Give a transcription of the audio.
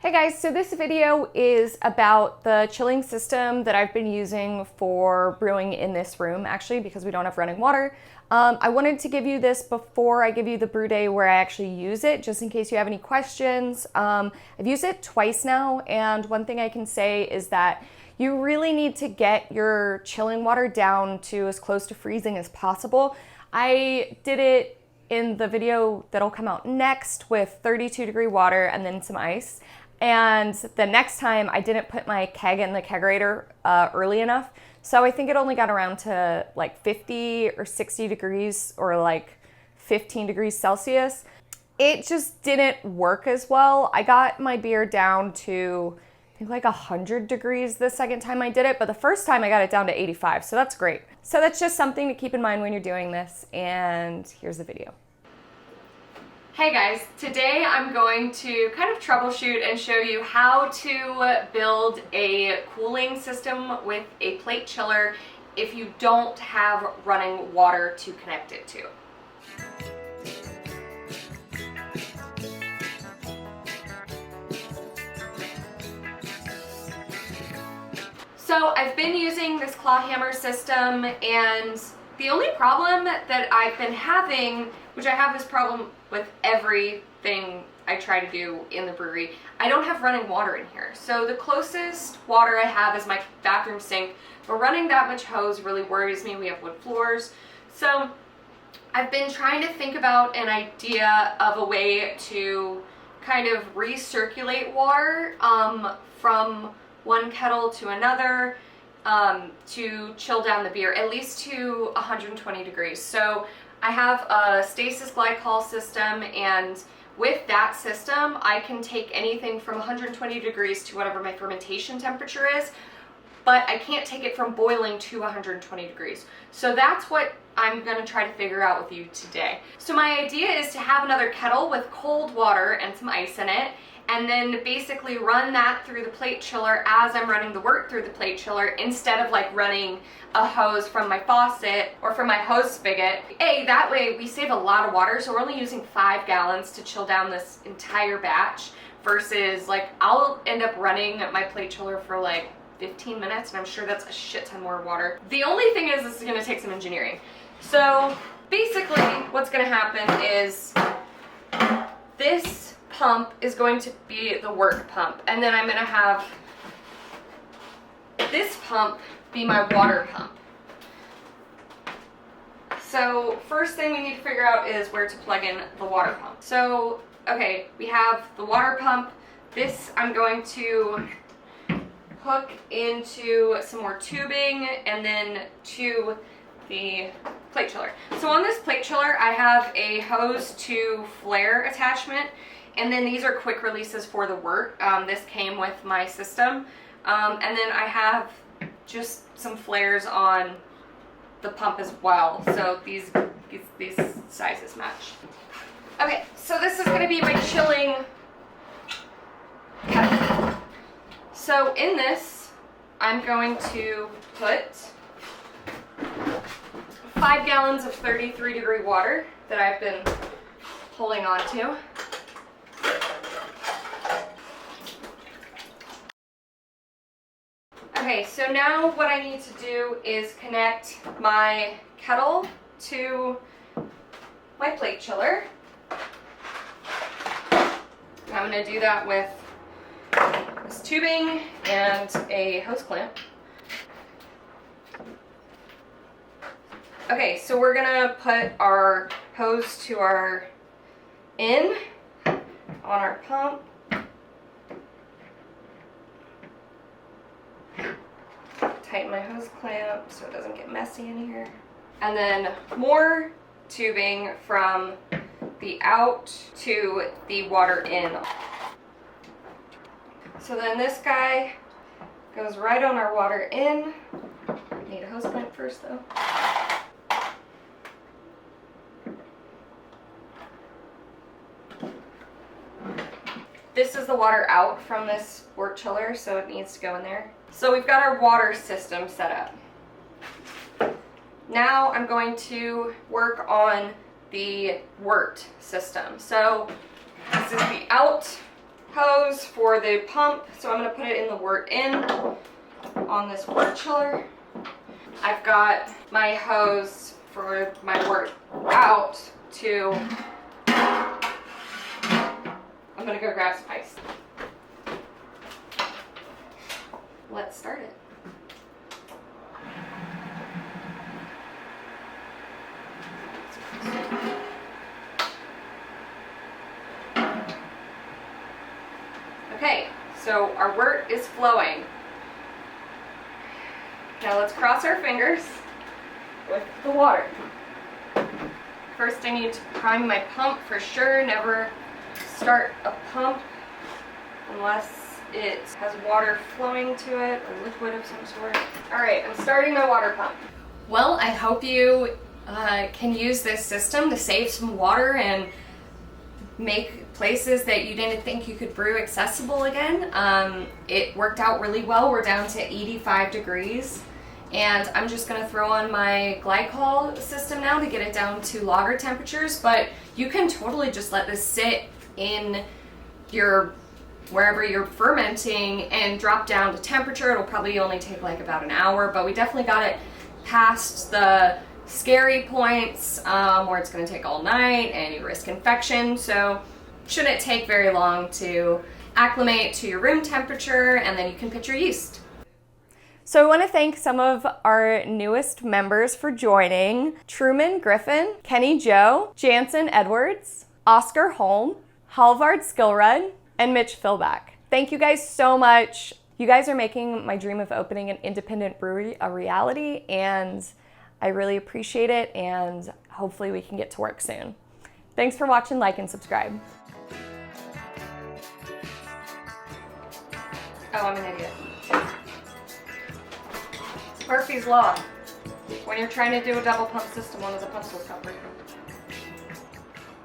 Hey guys, so this video is about the chilling system that I've been using for brewing in this room, actually, because we don't have running water. I wanted to give you this before I give you the brew day where I actually use it, just in case you have any questions. I've used it twice now, and one thing I can say is that you really need to get your chilling water down to as close to freezing as possible. I did it in the video that'll come out next with 32-degree water and then some ice. And the next time I didn't put my keg in the kegerator early enough. So I think it only got around to like 50 or 60 degrees or like 15 degrees Celsius. It just didn't work as well. I got my beer down to I think like 100 degrees the second time I did it, but the first time I got it down to 85, so that's great. So that's just something to keep in mind when you're doing this, and here's the video. Hey guys, today I'm going to kind of troubleshoot and show you how to build a cooling system with a plate chiller if you don't have running water to connect it to. So I've been using this claw hammer system, and the only problem that I've been having, which I have this problem with everything I try to do in the brewery, I don't have running water in here. So the closest water I have is my bathroom sink, but running that much hose really worries me. We have wood floors. So I've been trying to think about an idea of a way to kind of recirculate water from one kettle to another to chill down the beer, at least to 120 degrees. So I have a stasis glycol system, and with that system I can take anything from 120 degrees to whatever my fermentation temperature is, but I can't take it from boiling to 120 degrees. So that's what I'm going to try to figure out with you today. So my idea is to have another kettle with cold water and some ice in it, and then basically run that through the plate chiller as I'm running the wort through the plate chiller, instead of like running a hose from my faucet or from my hose spigot. That way we save a lot of water, so we're only using 5 gallons to chill down this entire batch, versus like I'll end up running my plate chiller for like 15 minutes, and I'm sure that's a shit ton more water. The only thing is, this is gonna take some engineering. So basically what's gonna happen is this pump is going to be the wort pump, and then I'm going to have this pump be my water pump. So first thing we need to figure out is where to plug in the water pump. So okay, we have the water pump. This I'm going to hook into some more tubing and then to the plate chiller. So on this plate chiller I have a hose to flare attachment, and then these are quick releases for the wort. This came with my system. And then I have just some flares on the pump as well. So these sizes match. Okay, so this is going to be my chilling kettle. So in this, I'm going to put 5 gallons of 33-degree water that I've been holding on to. Okay, so now what I need to do is connect my kettle to my plate chiller. I'm going to do that with this tubing and a hose clamp. Okay, so we're going to put our hose to our in on our pump. Tighten my hose clamp so it doesn't get messy in here. And then more tubing from the out to the water in. So then this guy goes right on our water in. Need a hose clamp first though. This is the water out from this wort chiller, so it needs to go in there. So we've got our water system set up. Now I'm going to work on the wort system. So this is the out hose for the pump, so I'm gonna put it in the wort in on this wort chiller. I've got my hose for my wort out to, I'm gonna go grab some ice. Let's start it. Okay, so our wort is flowing. Now let's cross our fingers with the water. First I need to prime my pump for sure. Never start a pump unless it has water flowing to it or liquid of some sort. All right, I'm starting my water pump. Well, I hope you can use this system to save some water and make places that you didn't think you could brew accessible again. It worked out really well. We're down to 85 degrees. And I'm just gonna throw on my glycol system now to get it down to lager temperatures, but you can totally just let this sit in your, wherever you're fermenting and drop down to temperature. It'll probably only take like about an hour, but we definitely got it past the scary points where it's gonna take all night and you risk infection. So shouldn't take very long to acclimate to your room temperature, and then you can pitch your yeast. So I want to thank some of our newest members for joining: Truman Griffin, Kenny Joe, Jansen Edwards, Oscar Holm, Halvard Skilrud, and Mitch Philback. Thank you guys so much. You guys are making my dream of opening an independent brewery a reality, and I really appreciate it, and hopefully we can get to work soon. Thanks for watching, like and subscribe. Oh, I'm an idiot. Murphy's Law. When you're trying to do a double pump system, one of the pumps will come.